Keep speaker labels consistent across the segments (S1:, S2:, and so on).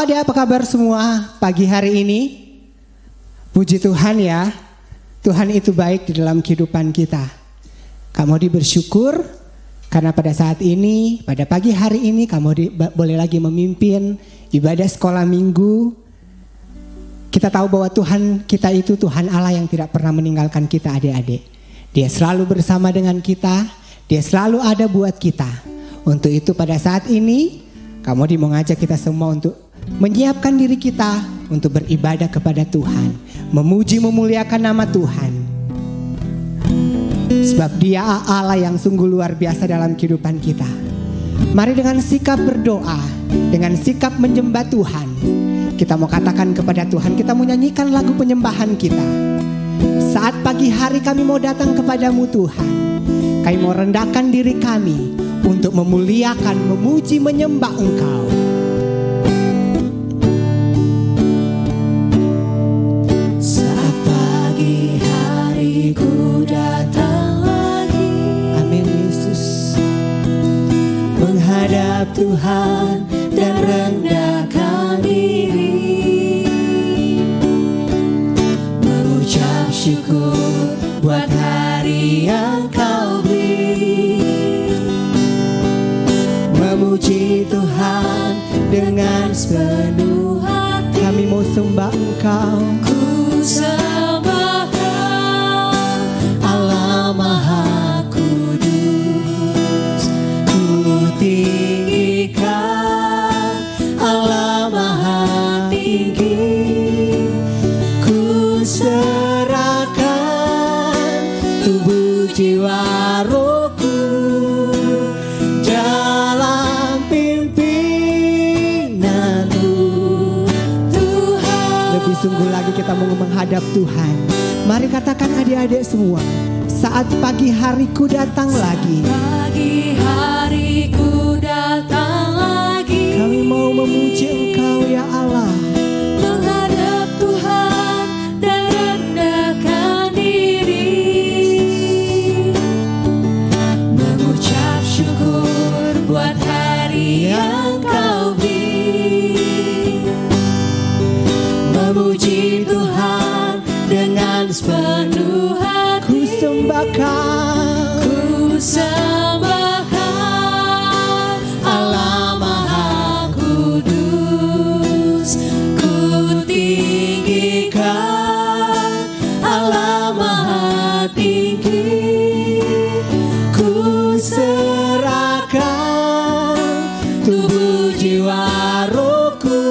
S1: Halo adik, apa kabar semua pagi hari ini? Puji Tuhan ya, Tuhan itu baik di dalam kehidupan kita. Kamu bersyukur karena pada saat ini, pada pagi hari ini kamu boleh lagi memimpin ibadah sekolah minggu. Kita tahu bahwa Tuhan kita itu Tuhan Allah yang tidak pernah meninggalkan kita adik-adik. Dia selalu bersama dengan kita, Dia selalu ada buat kita. Untuk itu pada saat ini kamu mengajak kita semua untuk menyiapkan diri kita untuk beribadah kepada Tuhan, memuji memuliakan nama Tuhan. Sebab Dia Allah yang sungguh luar biasa dalam kehidupan kita. Mari dengan sikap berdoa, dengan sikap menyembah Tuhan, kita mau katakan kepada Tuhan, kita mau nyanyikan lagu penyembahan kita. Saat pagi hari kami mau datang kepadamu Tuhan, kami mau rendahkan diri kami untuk memuliakan, memuji, menyembah Engkau.
S2: Saat pagi hari ku datang lagi,
S1: Amin Yesus,
S2: menghadap Tuhan dan rendahkan diri, mengucap syukur buat hari yang Kau beri, memuji Tuhan dengan sepenuh hati.
S1: kami mau sembah Engkau.
S2: Ku sembahkan Allah Maha Kudus, ku tinggikan Allah Maha Tinggi, ku serahkan tubuh jiwa rohku dalam pimpinanmu Tuhan.
S1: Lebih sungguh lagi kita mau menghadap Tuhan. Mari katakan adik-adik semua, saat pagi hariku datang lagi,
S2: Pagi hariku datang lagi,
S1: kami mau memuji Engkau ya Allah.
S2: menghadap Tuhan dan rendahkan diri, mengucap syukur buat hari yang Kau beri, memuji Tuhan dengan sepenuh hati.
S1: Ku sembahkan,
S2: Ku sembahkan Allah Maha Kudus, ku tinggikan Allah Maha Tinggi, ku serahkan tubuh jiwa rohku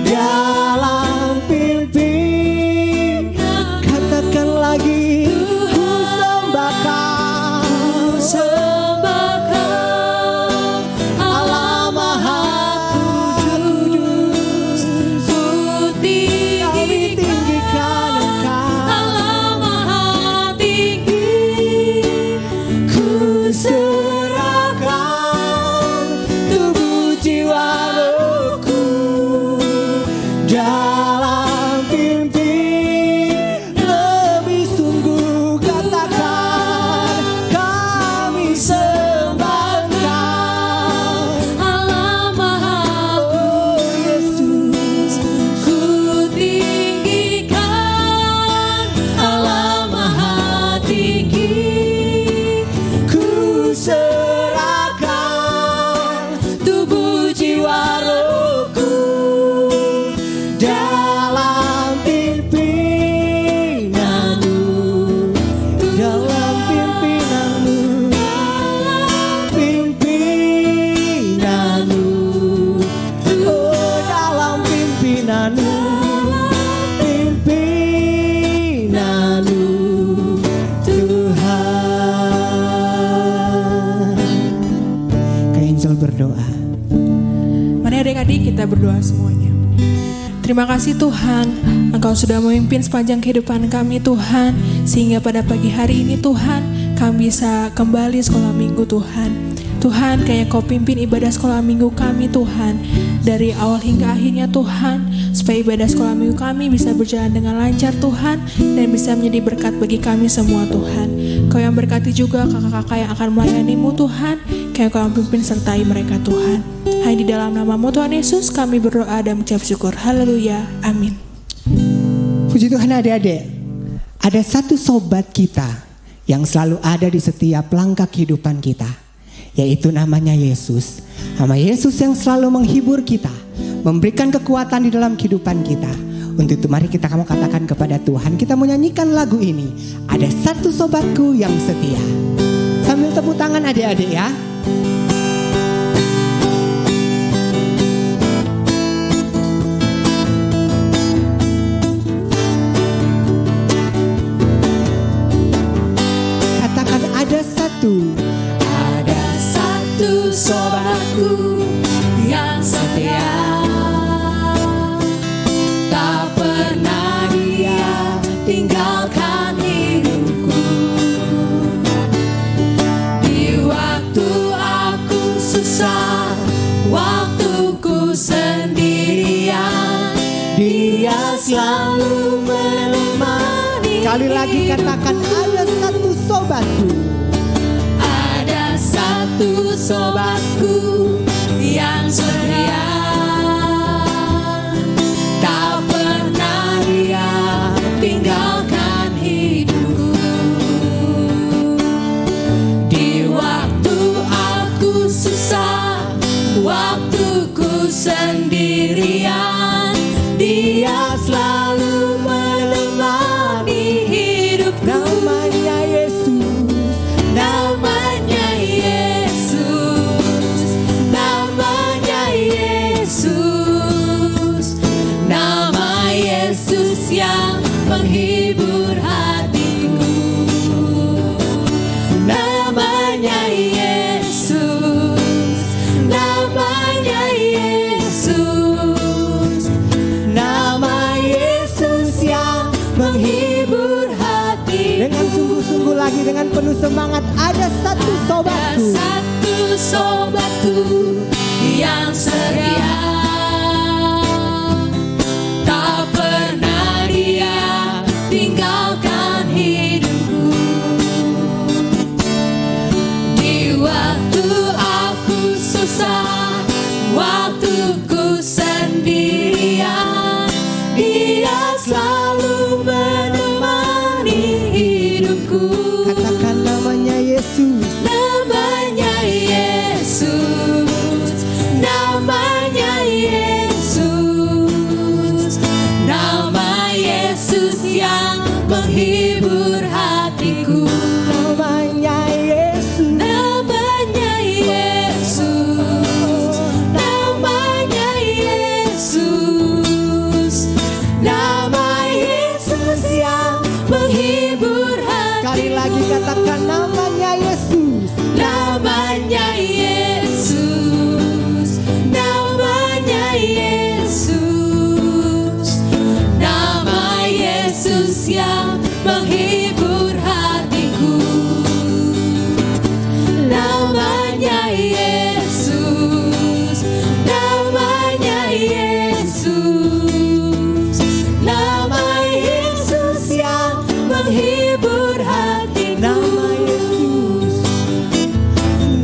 S2: dalam pimpin.
S1: katakan lagi, ku sembahkan,
S2: Ku sembahkan Allah Maha Kudus, ku
S1: kami tinggikan Engkau.
S2: Allah Maha Tinggi, ku serahkan tubuh jiwa rohku dalam pimpin.
S1: Lebih sungguh katakan, kami sembahkan
S2: Allah Maha
S1: oh Yesus.
S2: ku tinggikan Allah Maha Tinggi,
S1: Ku serahkan
S2: tubuh jiwa
S1: rohku dalam pimpinanmu, dalam pimpinanmu, pimpinanmu, oh dalam pimpinanmu, pimpinanmu Tuhan. Kak Angel berdoa.
S3: Mari adik-adik kita berdoa semuanya. Terima kasih Tuhan, Engkau sudah memimpin sepanjang kehidupan kami Tuhan, sehingga pada pagi hari ini Tuhan, kami bisa kembali sekolah minggu Tuhan. Tuhan, kayak Kau pimpin ibadah sekolah minggu kami Tuhan, dari awal hingga akhirnya Tuhan, supaya ibadah sekolah minggu kami bisa berjalan dengan lancar Tuhan, dan bisa menjadi berkat bagi kami semua Tuhan. Kau yang berkati juga kakak-kakak yang akan melayanimu Tuhan, Kiranya Kau pimpin sertai mereka Tuhan. Hanya di dalam nama-Mu Tuhan Yesus kami berdoa dan mengucap syukur. Haleluya. Amin.
S1: Puji Tuhan adik-adik. Ada satu sobat kita yang selalu ada di setiap langkah kehidupan kita, yaitu namanya Yesus. Nama Yesus yang selalu menghibur kita, memberikan kekuatan di dalam kehidupan kita. Untuk itu mari kita kamu katakan kepada Tuhan, kita menyanyikan lagu ini. Ada satu sobatku yang setia. Sambil tepuk tangan adik-adik ya. Katakan ada satu.
S2: Ada satu sobatku yang setia, tak pernah dia tinggalkan hidupku. Di waktu aku susah, waktuku sendirian, dia selalu menemani.
S1: Sekali lagi katakan ada satu sobatku.
S2: Ada satu sobatku yang setia, tak pernah dia tinggalkan hidupku. Di waktu aku susah, waktuku sendirian, dia selalu menemani hidupku.
S1: Namanya Yesus.
S2: Namanya Yesus, namanya Yesus, nama Yesus yang menghibur hatiku. Namanya Yesus, namanya Yesus, nama Yesus yang menghibur hatiku.
S1: Dengan sungguh-sungguh lagi, dengan penuh semangat, ada satu
S2: Ada
S1: sobatku.
S2: satu sobatku yang setia, tak pernah dia tinggalkan hidupku. Di waktu aku susah, waktuku sendirian, dia selalu menemani hidupku.
S1: Katakan namanya Yesus.
S2: Namanya Yesus, namanya Yesus, nama Yesus yang menghibur hatiku.
S1: Namanya Yesus.
S2: Namanya Yesus, namanya Yesus, nama Yesus yang menghibur hatiku.
S1: Sekali lagi katakan namanya Yesus.
S2: Namanya Yesus, namanya Yesus, nama Yesus yang menghibur hatiku. Namanya Yesus, namanya Yesus, nama Yesus yang menghibur hatiku.
S1: Nama Yesus.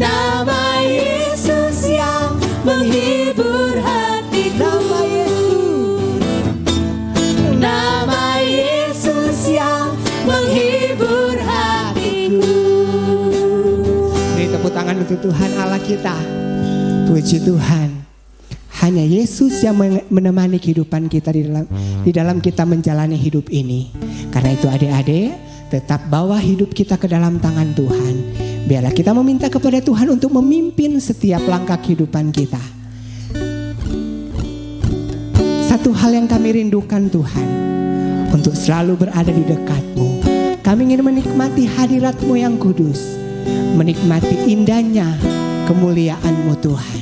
S2: Nama Yesus yang menghibur hatiku.
S1: Nama Yesus.
S2: Nama Yesus yang menghibur hatiku.
S1: Beri tepuk tangan untuk Tuhan Allah kita. Puji Tuhan. Hanya Yesus yang menemani kehidupan kita di dalam kita menjalani hidup ini. Karena itu adik-adik, tetap bawa hidup kita ke dalam tangan Tuhan. Biarlah kita meminta kepada Tuhan untuk memimpin setiap langkah kehidupan kita. Satu hal yang kami rindukan Tuhan, untuk selalu berada di dekat-Mu. Kami ingin menikmati hadirat-Mu yang kudus, menikmati indahnya kemuliaan-Mu Tuhan.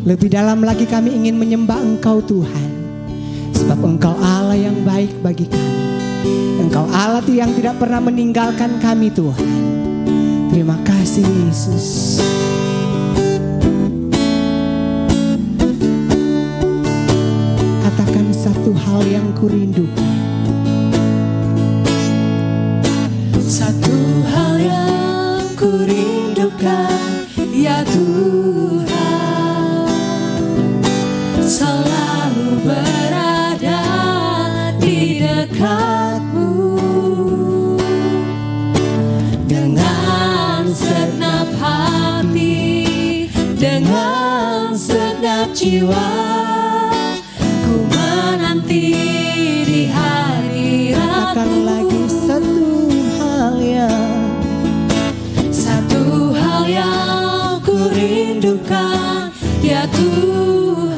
S1: Lebih dalam lagi kami ingin menyembah Engkau Tuhan, sebab Engkau Allah yang baik bagi kami. Engkau Allah yang tidak pernah meninggalkan kami Tuhan. Terima kasih Yesus. Katakan satu hal yang kurindukan.
S2: Satu hal yang kurindukan, jiwa, ku menanti di
S1: Katakan lagi
S2: hadirat-Mu. Satu hal yang ku rindukan, ya Tuhan,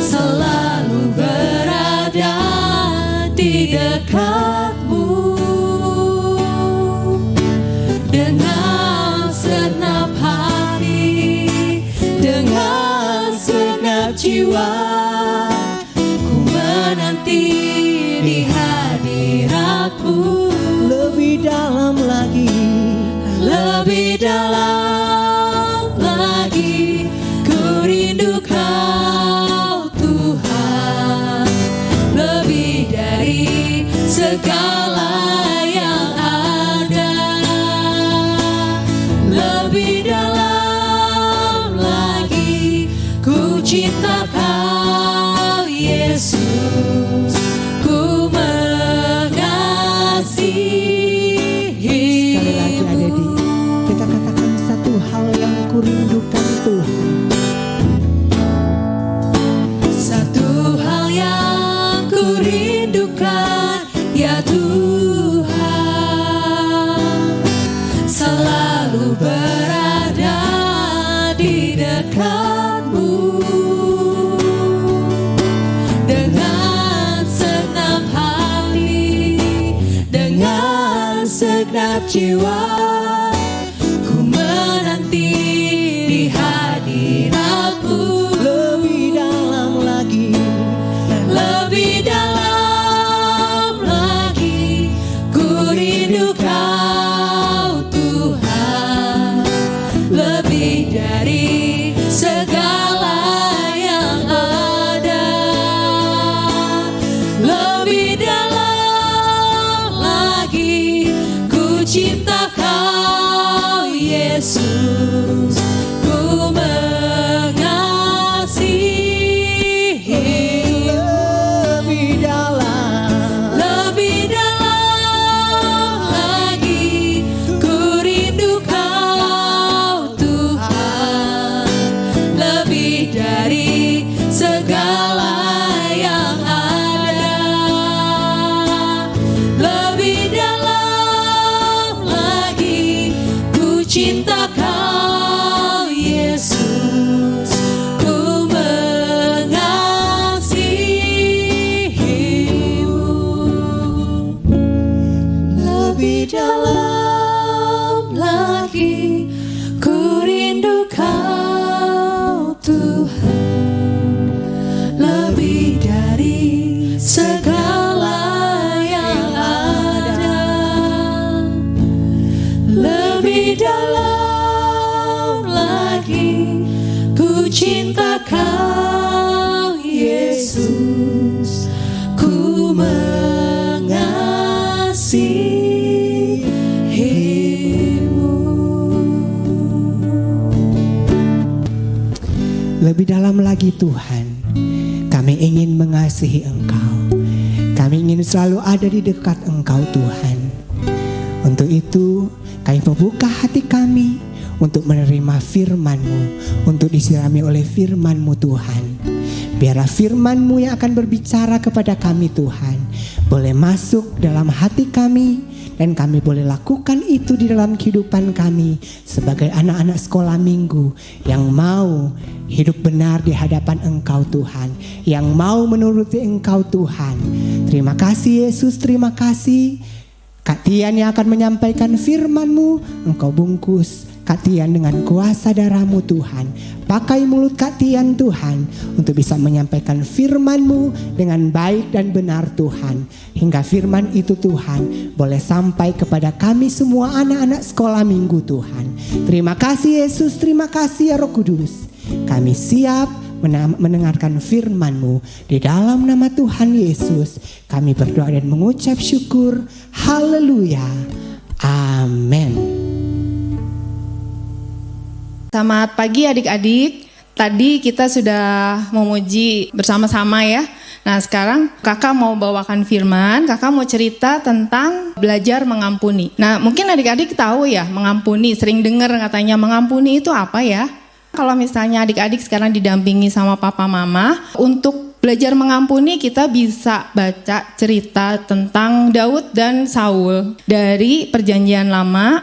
S2: selalu berada di dekat-Mu. Dengan segenap hati, dengan segenap jiwa, ku menanti di hadirat-Mu.
S1: lebih dalam lagi,
S2: Lebih dalam lagi, ku rindu Kau Tuhan, lebih dari segala yang ada. Lebih dalam lagi, ku cinta Kau Yesus, ku mengasihi.
S1: sekali lagi adik, kita katakan satu hal yang kurindukan Tuhan.
S2: Satu hal yang ku rindukan, ya Tuhan, selalu berada di dekat-Mu. Dengan segenap hati, dengan segenap jiwa, ku menanti di hadirat-Mu.
S1: Lebih dalam lagi,
S2: Lebih dalam lagi, ku rindu Kau Tuhan, lebih dari segala yang ada. Lebih dalam lagi, ku cinta Kau Yesus, ku mengasihi.
S1: lebih dalam,
S2: Lebih dalam lagi, ku rindu Kau Tuhan, lebih dari segala yang ada. Lebih dalam lagi, ku cinta Kau Yesus, ku mengasihi-Mu. Lebih dalam lagi, ku rindu Kau Tuhan, lebih dari segala yang ada. Lebih dalam lagi, ku cinta Kau Yesus, ku mengasihi-Mu.
S1: lebih dalam lagi Tuhan. Kami ingin mengasihi Engkau. Kami ingin selalu ada di dekat Engkau Tuhan. Untuk itu kami membuka hati kami untuk menerima firman-Mu, untuk disirami oleh firman-Mu Tuhan. Biarlah firman-Mu yang akan berbicara kepada kami Tuhan boleh masuk dalam hati kami, dan kami boleh lakukan itu di dalam kehidupan kami sebagai anak-anak sekolah minggu yang mau hidup benar di hadapan Engkau Tuhan, yang mau menuruti Engkau Tuhan. Terima kasih Yesus, terima kasih. Kak Tian yang akan menyampaikan firman-Mu, Engkau bungkus Kak Tian dengan kuasa darah-Mu Tuhan. Pakai mulut Kak Tian Tuhan untuk bisa menyampaikan firman-Mu dengan baik dan benar Tuhan. Hingga firman itu Tuhan boleh sampai kepada kami semua anak-anak sekolah minggu Tuhan. Terima kasih Yesus, terima kasih ya Roh Kudus. Kami siap mendengarkan firman-Mu. Di dalam nama Tuhan Yesus kami berdoa dan mengucap syukur. Haleluya. Amin.
S4: Selamat pagi adik-adik. Tadi kita sudah memuji bersama-sama ya. Nah sekarang kakak mau bawakan firman, kakak mau cerita tentang belajar mengampuni. Nah mungkin adik-adik tahu ya mengampuni, sering dengar katanya mengampuni itu apa ya? Kalau misalnya adik-adik sekarang didampingi sama papa mama, untuk belajar mengampuni kita bisa baca cerita tentang Daud dan Saul dari Perjanjian Lama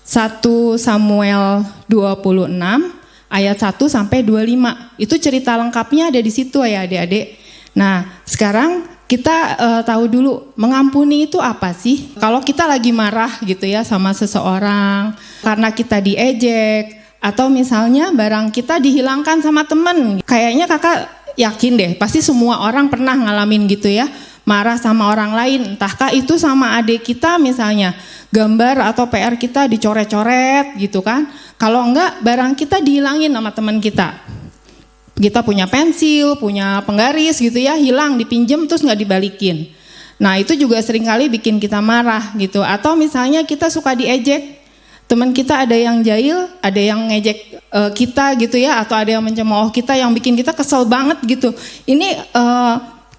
S4: 1 Samuel 26 ayat 1 sampai 25. Itu cerita lengkapnya ada di situ ya adik-adik. Nah, sekarang kita tahu dulu mengampuni itu apa sih? Kalau kita lagi marah gitu ya sama seseorang karena kita diejek, atau misalnya barang kita dihilangkan sama temen. Kayaknya kakak yakin deh, pasti semua orang pernah ngalamin gitu ya, marah sama orang lain. Entahkah itu sama adik kita misalnya, gambar atau PR kita dicoret-coret gitu kan. Kalau enggak, barang kita dihilangin sama teman kita. Kita punya pensil, punya penggaris gitu ya, hilang, dipinjem terus nggak dibalikin. Nah itu juga seringkali bikin kita marah gitu. Atau misalnya kita suka diejek, teman kita ada yang jahil, ada yang ngejek kita gitu ya, atau ada yang mencemooh kita yang bikin kita kesel banget gitu. Ini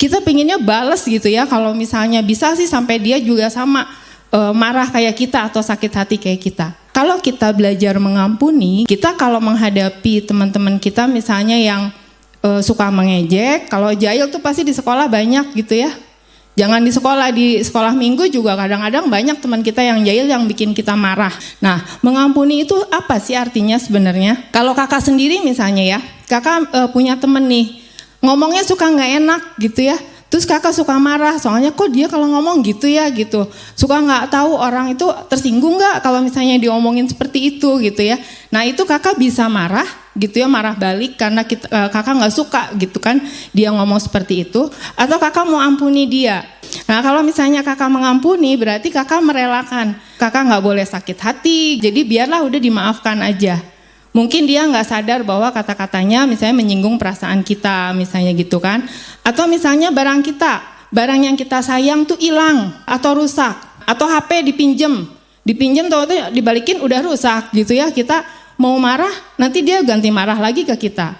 S4: kita pinginnya bales gitu ya, kalau misalnya bisa sih sampai dia juga sama marah kayak kita atau sakit hati kayak kita. Kalau kita belajar mengampuni, kita kalau menghadapi teman-teman kita misalnya yang suka mengejek, kalau jahil tuh pasti di sekolah banyak gitu ya. Jangan di sekolah minggu juga kadang-kadang banyak teman kita yang jahil yang bikin kita marah. Nah, mengampuni itu apa sih artinya sebenarnya? Kalau kakak sendiri misalnya ya, kakak punya temen nih, ngomongnya suka nggak enak gitu ya. Terus kakak suka marah, soalnya kok dia kalau ngomong gitu ya gitu. Suka nggak tahu orang itu tersinggung nggak kalau misalnya diomongin seperti itu gitu ya. Nah itu kakak bisa marah gitu ya, marah balik karena kakak nggak suka gitu kan dia ngomong seperti itu. Atau kakak mau ampuni dia. Nah kalau misalnya kakak mengampuni berarti kakak merelakan. Kakak nggak boleh sakit hati, jadi biarlah udah dimaafkan aja. Mungkin dia nggak sadar bahwa kata-katanya misalnya menyinggung perasaan kita misalnya gitu kan. Atau misalnya barang yang kita sayang tuh hilang atau rusak. Atau HP dipinjem tuh dibalikin udah rusak gitu ya. Kita mau marah nanti dia ganti marah lagi ke kita.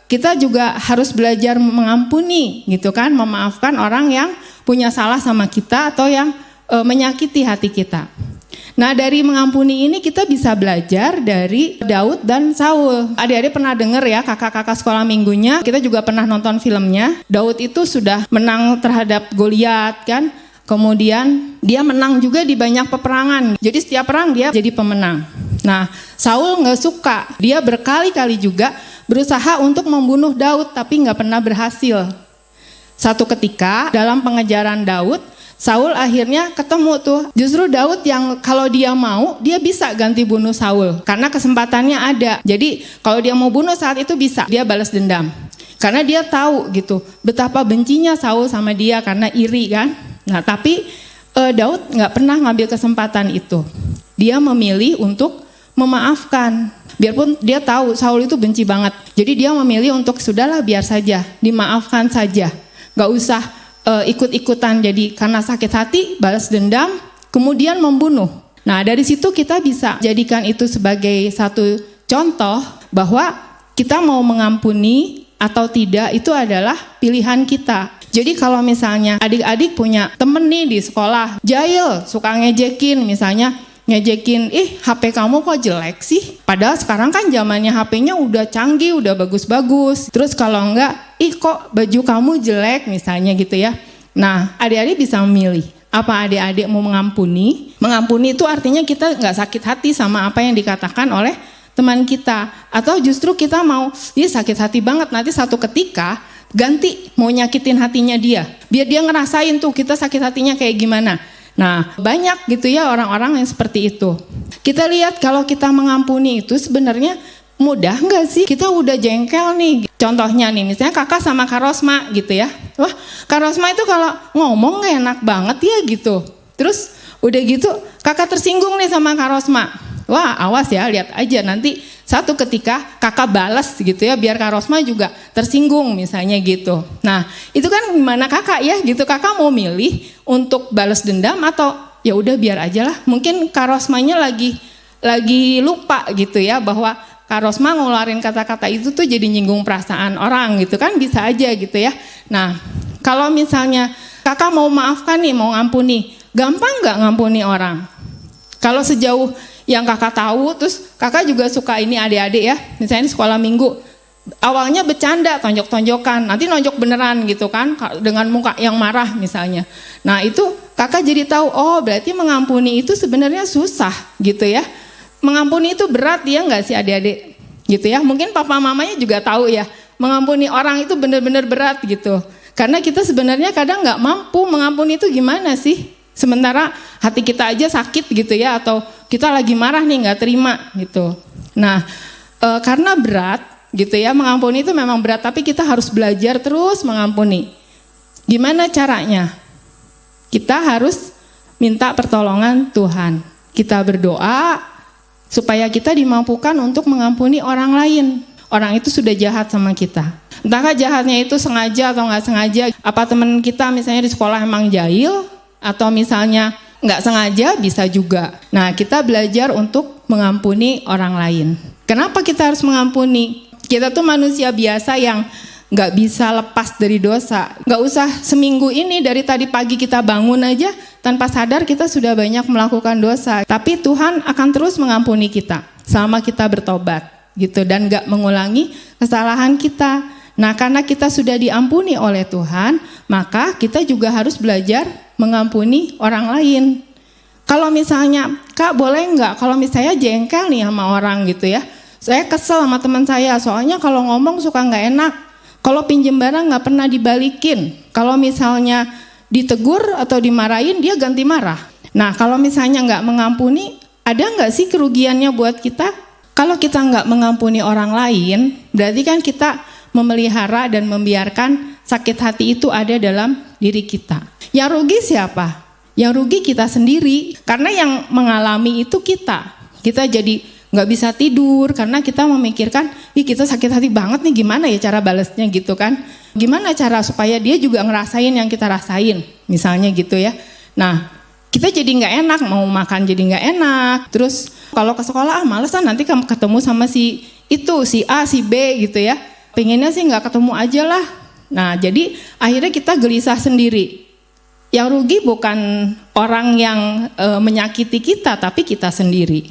S4: Kita juga harus belajar mengampuni gitu kan. Memaafkan orang yang punya salah sama kita atau yang menyakiti hati kita. Nah dari mengampuni ini kita bisa belajar dari Daud dan Saul. Adik-adik pernah dengar ya kakak-kakak sekolah minggunya, kita juga pernah nonton filmnya. Daud itu sudah menang terhadap Goliat kan. Kemudian dia menang juga di banyak peperangan. Jadi setiap perang dia jadi pemenang. Nah Saul gak suka, dia berkali-kali juga berusaha untuk membunuh Daud tapi gak pernah berhasil. Satu ketika dalam pengejaran Daud, Saul akhirnya ketemu tuh, justru Daud yang kalau dia mau, dia bisa ganti bunuh Saul. Karena kesempatannya ada, jadi kalau dia mau bunuh saat itu bisa, dia balas dendam. Karena dia tahu gitu, betapa bencinya Saul sama dia karena iri kan. Nah tapi Daud gak pernah ngambil kesempatan itu. Dia memilih untuk memaafkan. Biarpun dia tahu Saul itu benci banget. Jadi dia memilih untuk sudahlah biar saja, dimaafkan saja. Gak usah ikut-ikutan jadi karena sakit hati balas dendam kemudian membunuh. Nah dari situ kita bisa jadikan itu sebagai satu contoh bahwa kita mau mengampuni atau tidak itu adalah pilihan kita. Jadi kalau misalnya adik-adik punya temen nih di sekolah jahil suka ngejekin misalnya, ngejekin, HP kamu kok jelek sih? Padahal sekarang kan zamannya HP-nya udah canggih, udah bagus-bagus. Terus kalau enggak, kok baju kamu jelek misalnya gitu ya. Nah, adik-adik bisa memilih. Apa adik-adik mau mengampuni? Mengampuni itu artinya kita nggak sakit hati sama apa yang dikatakan oleh teman kita. Atau justru kita mau, sakit hati banget, nanti satu ketika ganti mau nyakitin hatinya dia. Biar dia ngerasain tuh kita sakit hatinya kayak gimana. Nah banyak gitu ya orang-orang yang seperti itu. Kita lihat kalau kita mengampuni itu sebenarnya mudah nggak sih? Kita udah jengkel nih. Contohnya nih misalnya kakak sama Kak Rosma gitu ya. Wah Kak Rosma itu kalau ngomong gak enak banget ya gitu. Terus udah gitu kakak tersinggung nih sama Kak Rosma. Wah awas ya, lihat aja nanti satu ketika kakak balas gitu ya biar Kak Rosma juga tersinggung misalnya gitu. Nah itu kan gimana kakak ya gitu, kakak mau milih untuk balas dendam atau ya udah biar aja lah. Mungkin Kak Rosmanya lagi lupa gitu ya bahwa Kak Rosma ngeluarin kata-kata itu tuh jadi nyinggung perasaan orang gitu kan, bisa aja gitu ya. Nah kalau misalnya kakak mau maafkan nih, mau ngampuni, gampang gak ngampuni orang? Kalau sejauh yang kakak tahu. Terus kakak juga suka ini adik-adik ya, misalnya di sekolah minggu, awalnya bercanda, tonjok-tonjokan, nanti nonjok beneran gitu kan, dengan muka yang marah misalnya. Nah itu kakak jadi tahu, oh berarti mengampuni itu sebenarnya susah gitu ya. Mengampuni itu berat ya nggak sih adik-adik gitu ya. Mungkin papa mamanya juga tahu ya, mengampuni orang itu benar-benar berat gitu. Karena kita sebenarnya kadang nggak mampu mengampuni itu gimana sih. Sementara hati kita aja sakit gitu ya, atau kita lagi marah nih nggak terima gitu. Nah karena berat gitu ya, mengampuni itu memang berat, tapi kita harus belajar terus mengampuni. Gimana caranya? Kita harus minta pertolongan Tuhan. Kita berdoa supaya kita dimampukan untuk mengampuni orang lain. Orang itu sudah jahat sama kita. Entahkah jahatnya itu sengaja atau nggak sengaja. Apa teman kita misalnya di sekolah emang jahil, atau misalnya nggak sengaja, bisa juga. Nah kita belajar untuk mengampuni orang lain. Kenapa kita harus mengampuni? Kita tuh manusia biasa yang nggak bisa lepas dari dosa. Nggak usah seminggu ini, dari tadi pagi kita bangun aja tanpa sadar kita sudah banyak melakukan dosa. Tapi Tuhan akan terus mengampuni kita selama kita bertobat gitu, dan nggak mengulangi kesalahan kita. Nah karena kita sudah diampuni oleh Tuhan, maka kita juga harus belajar mengampuni orang lain. Kalau misalnya, Kak boleh nggak kalau misalnya jengkel nih sama orang gitu ya, saya kesel sama teman saya, soalnya kalau ngomong suka nggak enak, kalau pinjem barang nggak pernah dibalikin, kalau misalnya ditegur atau dimarahin dia ganti marah. Nah kalau misalnya nggak mengampuni, ada nggak sih kerugiannya buat kita? Kalau kita nggak mengampuni orang lain, berarti kan kita memelihara dan membiarkan sakit hati itu ada dalam diri kita. Yang rugi siapa? Yang rugi kita sendiri, karena yang mengalami itu kita. Kita jadi nggak bisa tidur karena kita memikirkan, ih kita sakit hati banget nih, gimana ya cara balasnya gitu kan? Gimana cara supaya dia juga ngerasain yang kita rasain, misalnya gitu ya. Nah kita jadi nggak enak, mau makan jadi nggak enak. Terus kalau ke sekolah males lah, nanti kamu ketemu sama si itu, si A, si B gitu ya. Pengennya sih nggak ketemu aja lah. Nah jadi akhirnya kita gelisah sendiri. Yang rugi bukan orang yang menyakiti kita, tapi kita sendiri.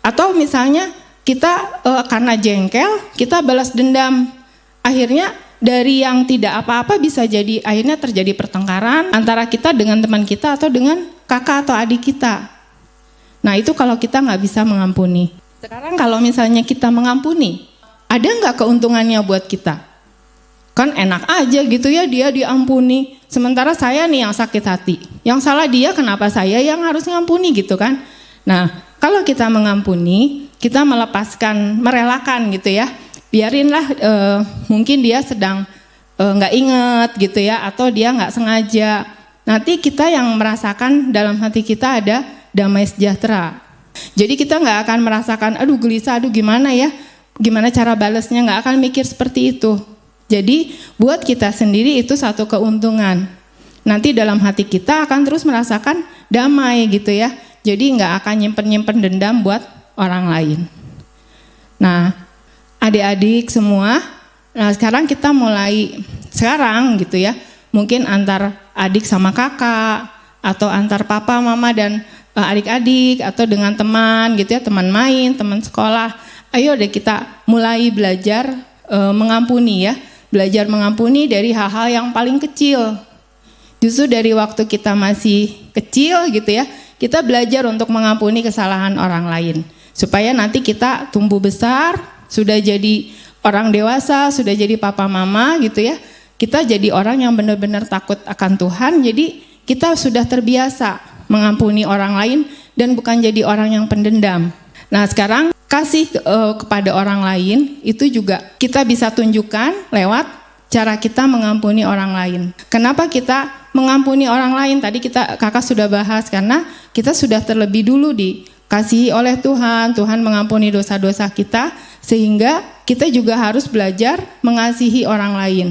S4: Atau misalnya kita karena jengkel, kita balas dendam. Akhirnya dari yang tidak apa-apa bisa jadi akhirnya terjadi pertengkaran antara kita dengan teman kita atau dengan kakak atau adik kita. Nah itu kalau kita nggak bisa mengampuni. Sekarang kalau misalnya kita mengampuni, ada nggak keuntungannya buat kita? Kan enak aja gitu ya, dia diampuni, sementara saya nih yang sakit hati. Yang salah dia, kenapa saya yang harus ngampuni gitu kan? Nah kalau kita mengampuni, kita melepaskan, merelakan gitu ya. Biarinlah mungkin dia sedang nggak inget gitu ya, atau dia nggak sengaja. Nanti kita yang merasakan dalam hati kita ada damai sejahtera. Jadi kita nggak akan merasakan aduh gelisah, aduh gimana ya, gimana cara balasnya, nggak akan mikir seperti itu. Jadi buat kita sendiri itu satu keuntungan. Nanti dalam hati kita akan terus merasakan damai gitu ya. Jadi nggak akan nyimpen-nyimpen dendam buat orang lain. Nah adik-adik semua, nah sekarang kita mulai sekarang gitu ya, mungkin antar adik sama kakak, atau antar papa mama dan adik-adik, atau dengan teman gitu ya, teman main, teman sekolah. Ayo deh kita mulai belajar mengampuni ya, belajar mengampuni dari hal-hal yang paling kecil. Justru dari waktu kita masih kecil gitu ya, kita belajar untuk mengampuni kesalahan orang lain, supaya nanti kita tumbuh besar, sudah jadi orang dewasa, sudah jadi papa mama gitu ya, kita jadi orang yang benar-benar takut akan Tuhan. Jadi kita sudah terbiasa mengampuni orang lain dan bukan jadi orang yang pendendam. Nah sekarang kasih kepada orang lain itu juga kita bisa tunjukkan lewat cara kita mengampuni orang lain. Kenapa kita mengampuni orang lain? Tadi kakak sudah bahas, karena kita sudah terlebih dulu dikasihi oleh Tuhan. Tuhan mengampuni dosa-dosa kita, sehingga kita juga harus belajar mengasihi orang lain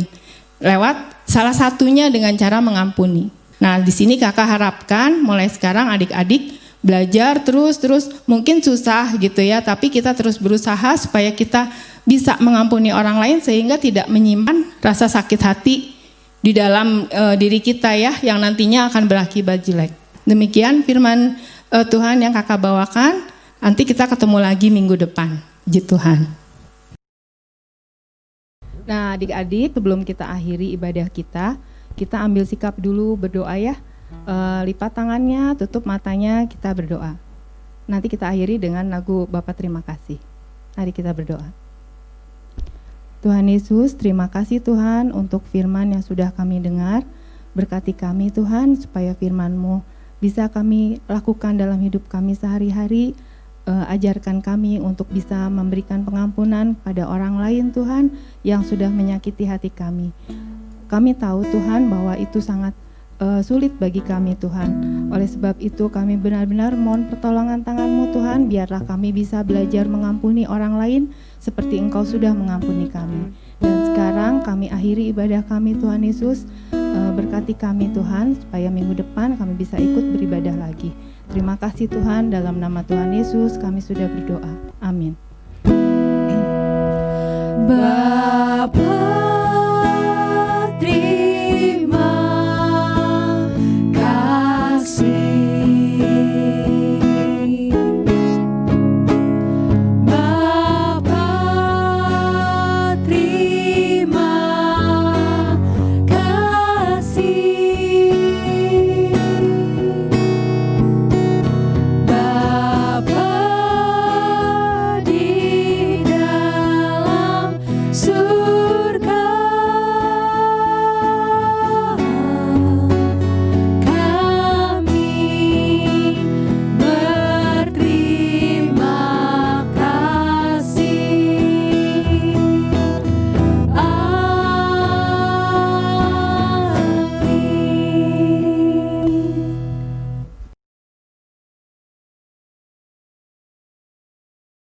S4: lewat salah satunya dengan cara mengampuni. Nah di sini kakak harapkan mulai sekarang adik-adik belajar terus, mungkin susah gitu ya, tapi kita terus berusaha supaya kita bisa mengampuni orang lain sehingga tidak menyimpan rasa sakit hati di dalam diri kita ya, yang nantinya akan berakibat jelek. Demikian firman Tuhan yang kakak bawakan. Nanti kita ketemu lagi minggu depan. Puji Tuhan. Nah, adik-adik, sebelum kita akhiri ibadah kita ambil sikap dulu berdoa ya. Lipat tangannya, tutup matanya, kita berdoa. Nanti kita akhiri dengan lagu Bapa Terima Kasih. Mari kita berdoa. Tuhan Yesus, terima kasih Tuhan untuk firman yang sudah kami dengar. Berkati kami Tuhan, supaya firman-Mu bisa kami lakukan dalam hidup kami sehari-hari. Ajarkan kami untuk bisa memberikan pengampunan pada orang lain Tuhan yang sudah menyakiti hati kami. Kami tahu Tuhan bahwa itu sangat sulit bagi kami Tuhan. Oleh sebab itu kami benar-benar mohon pertolongan tangan-Mu Tuhan, biarlah kami bisa belajar mengampuni orang lain seperti Engkau sudah mengampuni kami. Dan sekarang kami akhiri ibadah kami Tuhan Yesus. Berkati kami Tuhan supaya minggu depan kami bisa ikut beribadah lagi. Terima kasih Tuhan, dalam nama Tuhan Yesus kami sudah berdoa. Amin.
S2: Bapa